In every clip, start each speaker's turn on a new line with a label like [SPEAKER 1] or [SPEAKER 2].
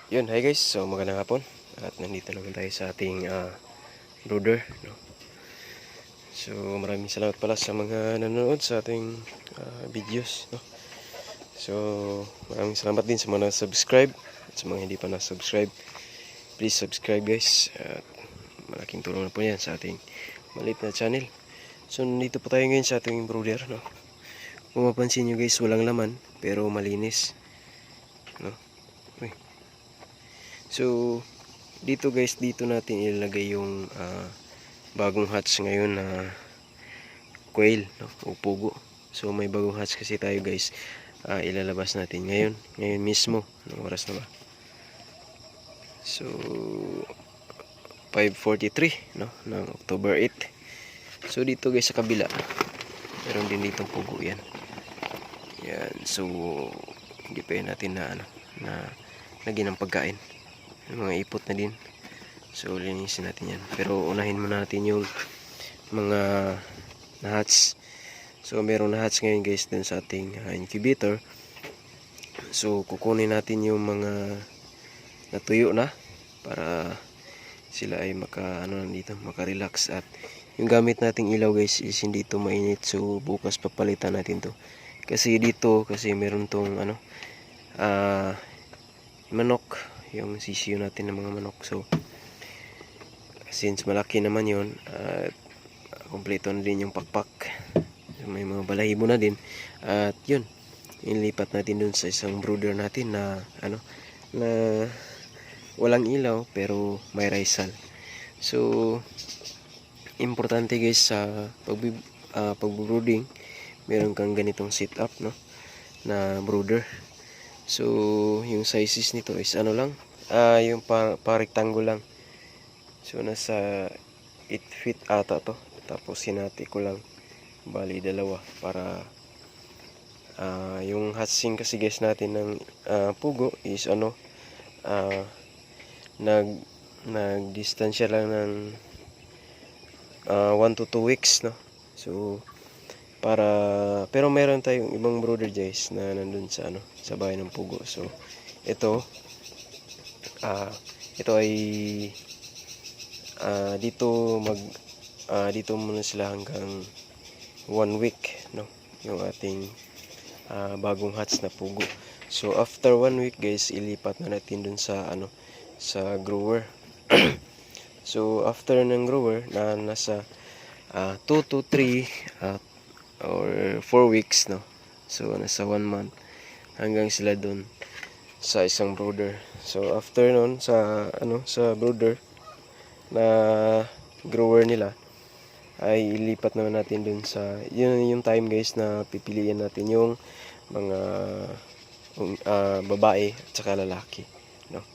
[SPEAKER 1] Yun, hi guys. So magandang hapon. At nandito naman tayo sa ating brooder, no? So maraming salamat pala sa mga nanonood sa ating videos, no? So maraming salamat din sa mga subscribe at sa mga hindi pa na-subscribe. Please subscribe guys. At malaking tulong na po yan sa ating maliit na channel. So nandito po tayo ngayon sa ating brooder, no? Kung mapansin nyo guys, walang laman pero malinis, no? Uy. So dito guys, dito natin ilalagay yung bagong hatch ngayon na quail, no? O pugo. So may bagong hatch kasi tayo guys, ilalabas natin ngayon mismo. Anong oras na ba? So 5:43, no, ng October 8. So dito guys sa kabila, meron din ditong pugo yan. So hindi pa yan natin na lagyan ng pagkain. Mga ipot na din. So linisin natin yan. Pero unahin muna natin yung mga na-hatch. So meron na-hatch ngayon guys dun sa ating incubator. So kukunin natin yung mga natuyo na para sila ay maka-relax. At yung gamit nating ilaw guys is hindi ito mainit. So bukas papalitan natin to. Kasi meron tong manok, yung sisiyo natin ng mga manok. So since malaki naman yun, kompleto na din yung pakpak, may mga balahibo na din. At yun, inilipat natin dun sa isang brooder natin na na walang ilaw pero may risal. So importante guys sa pag-brooding, meron kang ganitong setup, no, na brooder. So yung sizes nito is yung pa-rectangle lang. So nasa 8 feet ata to. Tapos hinati ko lang, bali dalawa, para yung hatching kasi guys natin ng pugo is nagdistansya lang ng 1 to 2 weeks, no. So pero meron tayong ibang brooder guys na nandun sa bahay ng pugo. So ito ay dito muna sila hanggang 1 week, no, yung ating bagong hatch na pugo. So after 1 week guys, ilipat na natin dun sa sa grower. So after ng grower na nasa 2 to 3 or 4 weeks, no, so nasa 1 month, hanggang sila dun sa isang brooder. So after nun sa brooder na grower nila, ay ilipat naman natin dun sa yung time guys na pipiliin natin yung mga babae at saka lalaki, no.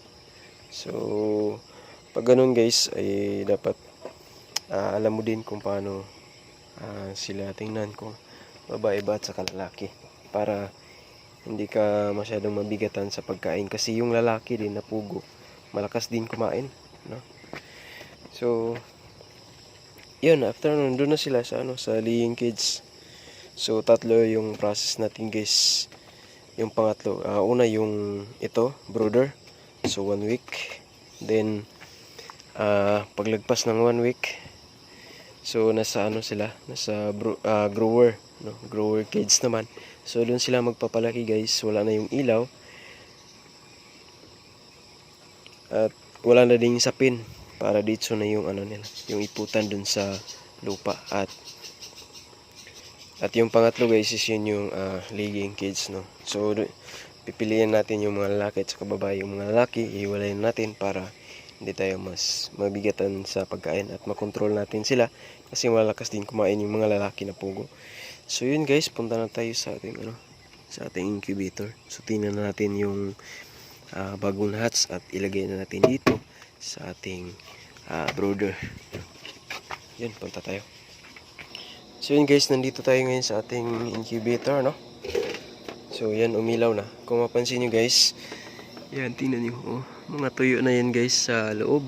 [SPEAKER 1] So pag ganun guys, ay dapat alam mo din kung paano sila tingnan, kung babae ba at saka lalaki, para hindi ka masyadong mabigatan sa pagkain. Kasi yung lalaki din na pugo, malakas din kumain, no. So yun, after nun, doon na sila sa sa laying cage. So tatlo yung process natin guys. Yung pangatlo, una yung brooder. So 1 week. Then paglagpas ng 1 week, so nasa sila, nasa grower, no, grower cage naman. So doon sila magpapalaki guys. Wala na yung ilaw at wala na ding sapin, para dito na yung nila, yung iputan dun sa lupa. At yung pangatlo guys is yun yung laying cage, no. So pipiliin natin yung mga lalaki at saka babae. Yung mga lalaki ihiwalayin natin para hindi tayo mas mabigatan sa pagkain at makontrol natin sila, kasi malakas din kumain yung mga lalaki na pugo. So yun guys, punta na tayo sa ating sa ating incubator. So tingnan na natin yung bagong hatch at ilagay na natin dito sa ating brooder. Yun, punta tayo. So yun guys, nandito tayo ngayon sa ating incubator, no. So yan, umilaw na. Kung mapansin nyo guys, yan, tingnan nyo, mga tuyo na yan guys sa loob.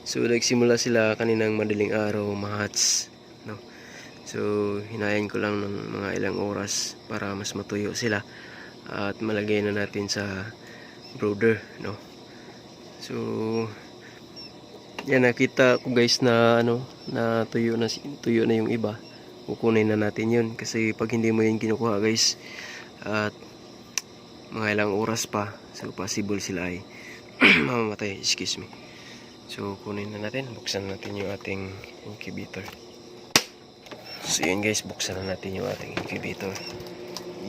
[SPEAKER 1] So nagsimula sila kaninang madaling araw ma-hatch, no. So hinayin ko lang ng mga ilang oras para mas matuyo sila at malagay na natin sa brooder, no. So yan, nakita ko guys na ano, na tuyo na yung iba. Kukunin na natin yun kasi pag hindi mo yun kinukuha guys, at mga ilang oras pa, so possible sila ay mamamatay, excuse me. So kunin na natin, buksan natin yung ating incubator. So yun guys, buksan na natin yung ating incubator.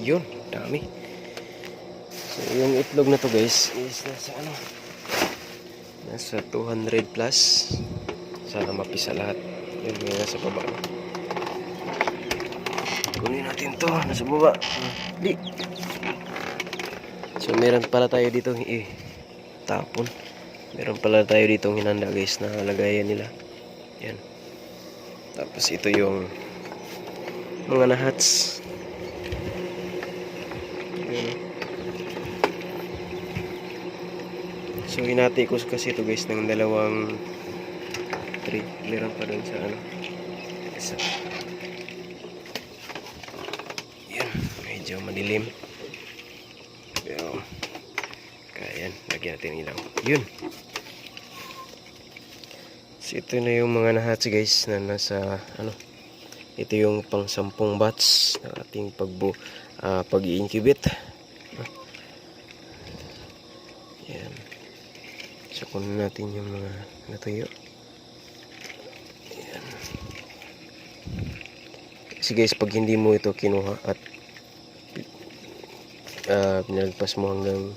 [SPEAKER 1] Yun, dami. So yung itlog na to guys is nasa 200 plus. Sana mapisa lahat. Yun, may nasa baba. Kunin natin to, nasa baba. Di. So meron pala tayo dito tapon. Meron pala tayo dito hinanda guys na lagayan nila. Yan. Tapos ito yung mga nahats. Yan. So hinati ko kasi ito guys ng dalawang tray. Meron pa dun sa isa. Yan, medyo madilim. Pero kaya yan, lagyan natin ilaw. Yun. So ito na yung mga nahats guys na nasa ito yung pang 10 batch ng ating pag-i-incubate. Yan. So kunin natin yung mga natuyo. Yan. Kasi guys, pag hindi mo ito kinuha at pinalagpas mo hanggang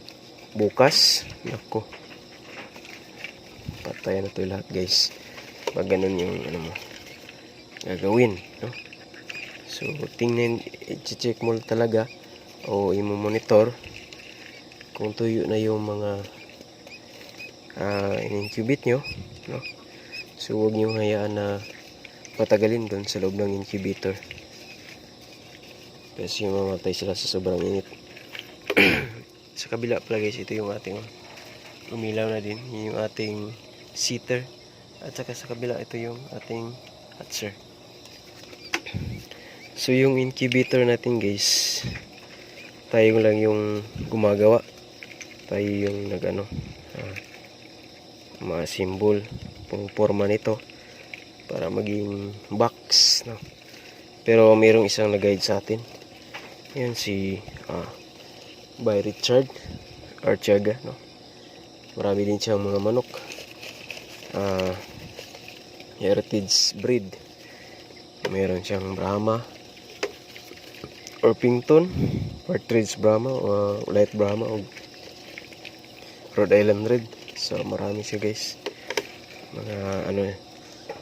[SPEAKER 1] bukas, nako, patay na ito lahat guys. Pag ganun yung mo gagawin, no? So tingnan, i-check mo talaga o i-monitor kung tuyo na yung mga in-incubate nyo, no? So huwag nyo hayaan na patagalin doon sa loob ng incubator kasi mamatay sila sa sobrang init. Sa kabila pala guys, ito yung ating umilaw na din, yung ating seater, at saka sa kabila ito yung ating hatcher. So yung incubator natin guys, tayo lang yung gumagawa, tayo yung mga symbol, pang forma nito para maging box, no? Pero mayroong isang nag-guide sa atin. Yan si by Richard Artiaga, no? Marami din siyang mga manok, heritage breed. Meron siyang Brahma, Orpington, Partridge Brahma, Light Brahma, o Rhode Island Red. So marami siya guys,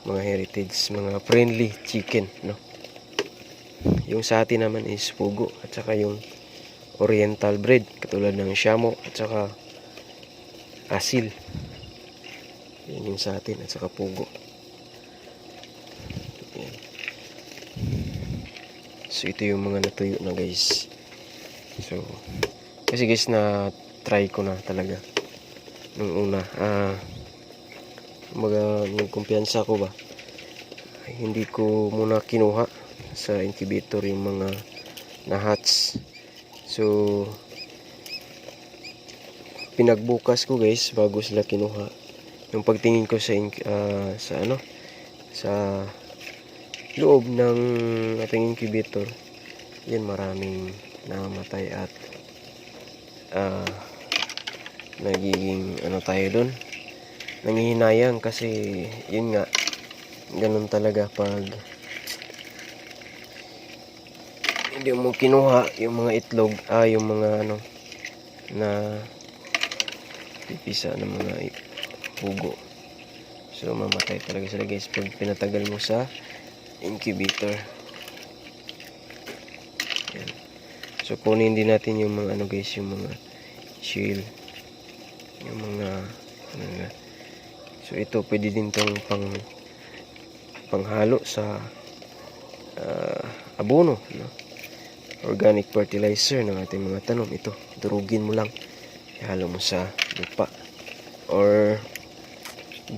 [SPEAKER 1] mga heritage, mga friendly chicken, no? Yung sa atin naman is pugo, at saka yung oriental breed katulad ng Shamo at saka asil. Yan yung sa atin, at saka pugo. Yan. So ito yung mga natuyo na guys. So kasi guys, na try ko na talaga nung una, yung kumpiyansa ko ba, hindi ko muna kinuha sa incubator yung mga na-hatch. So pinagbukas ko guys bago sila kinuha. Yung pagtingin ko sa loob ng ating incubator, yan, maraming namatay at nagiging tayo doon, nangihinayang kasi yun nga, ganun talaga pag hindi mo kinuha yung mga itlog, yung mga na pipisa ng mga pugo. So mamatay talaga sila guys pag pinatagal mo sa incubator. Yan. So kunin din natin yung mga guys, yung mga shell, yung mga so ito pwede din tong panghalo sa abono, no? Organic fertilizer ng ating mga tanom. Ito, durugin mo lang, ihalo mo sa lupa, or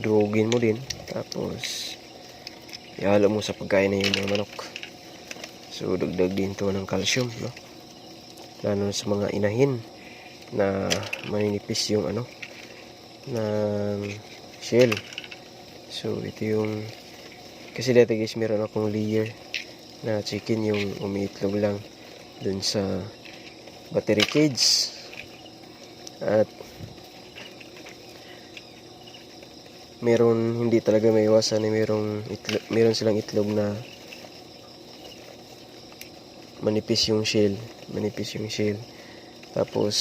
[SPEAKER 1] durugin mo din tapos ihalo mo sa pagkain ng mga manok. So dagdag din to ng calcium, no? Lalo sa mga inahin na maninipis yung ng shell. So ito yung, kasi dati guys meron akong layer na chicken yung umiitlog lang dun sa battery cage, at meron, hindi talaga may iwasan na meron silang itlog na manipis yung shell. Tapos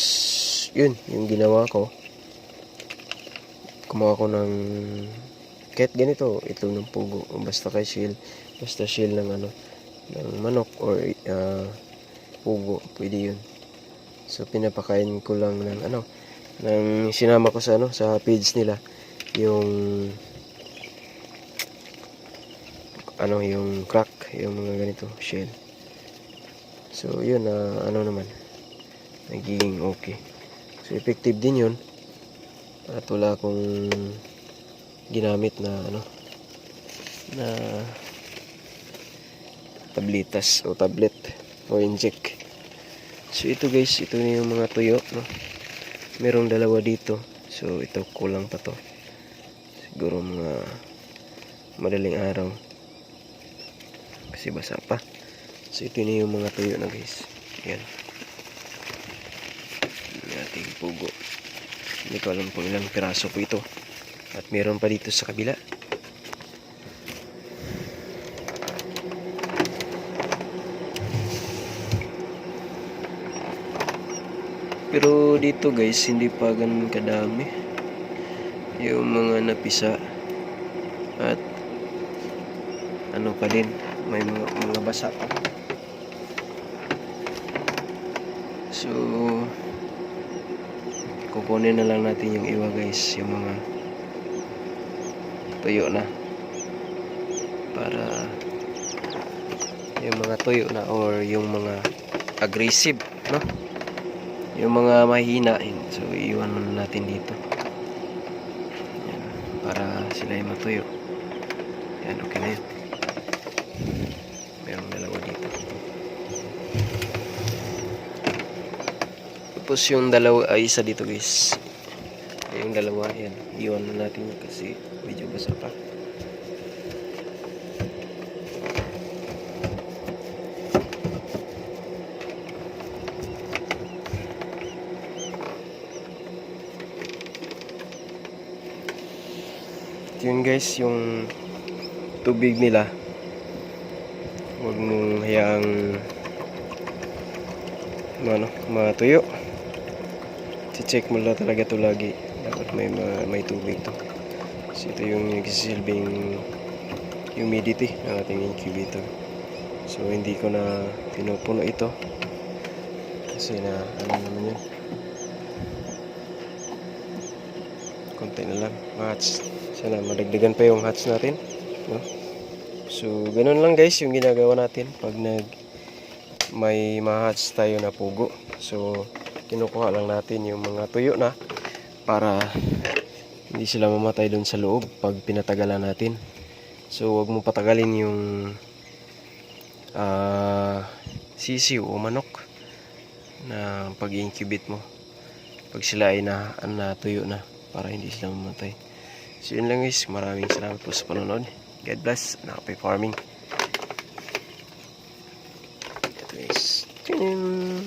[SPEAKER 1] yun yung ginawa ko, kumuha ko ng kahit ganito, itlog ng pugo o basta shell ng ng manok or pugo, pwede yun. So pinapakain ko lang ng sinama ko sa sa page nila yung yung crack, yung mga ganito shell. So yun naman nagiging okay. So effective din yun, at wala akong ginamit na na tablitas o tablet o inject. So ito guys, ito na yung mga tuyo, merong dalawa dito. So ito kulang pa to, siguro mga madaling araw kasi basa pa. So ito na yung mga tuyo na guys. Yan yung ating pugo. Hindi ko alam kung ilang piraso po ito, at meron pa dito sa kabila. Pero dito guys, hindi pa ganun kadami yung mga napisa, at pa din, may mga basa pa. So kukunin na lang natin yung iwa guys, yung mga tuyo na, para yung mga tuyo na or yung mga aggressive, yung mga mahina, so iiwan na natin dito. Yan, para sila ay matuyo. Yan, okay na yun. Merong dalawa dito. Tapos yung dalawa ay isa dito guys. Yung dalawa, yan, iiwan na natin kasi medyo basa pa. Yun guys, yung tubig nila, huwag mong hayaang matuyo. I-check mo lang talaga ito lagi, dapat may tubig to. So ito yung nagsisilbing humidity ng ating incubator. So hindi ko na pinupuno ito kasi naman yun, konti na lang hatch. Sana madagdagan pa yung hatch natin, So ganun lang guys yung ginagawa natin pag may ma-hatch tayo na pugo. So kinukuha lang natin yung mga tuyo na, para hindi sila mamatay dun sa loob pag pinatagalan natin. So wag mo patagalin yung sisiw o manok na pag-incubate mo pag sila ay natuyo na, para hindi sila mamatay. So yun lang guys, maraming salamat po sa panonood. God bless, Nakapay Farming. Ito guys. Tadam!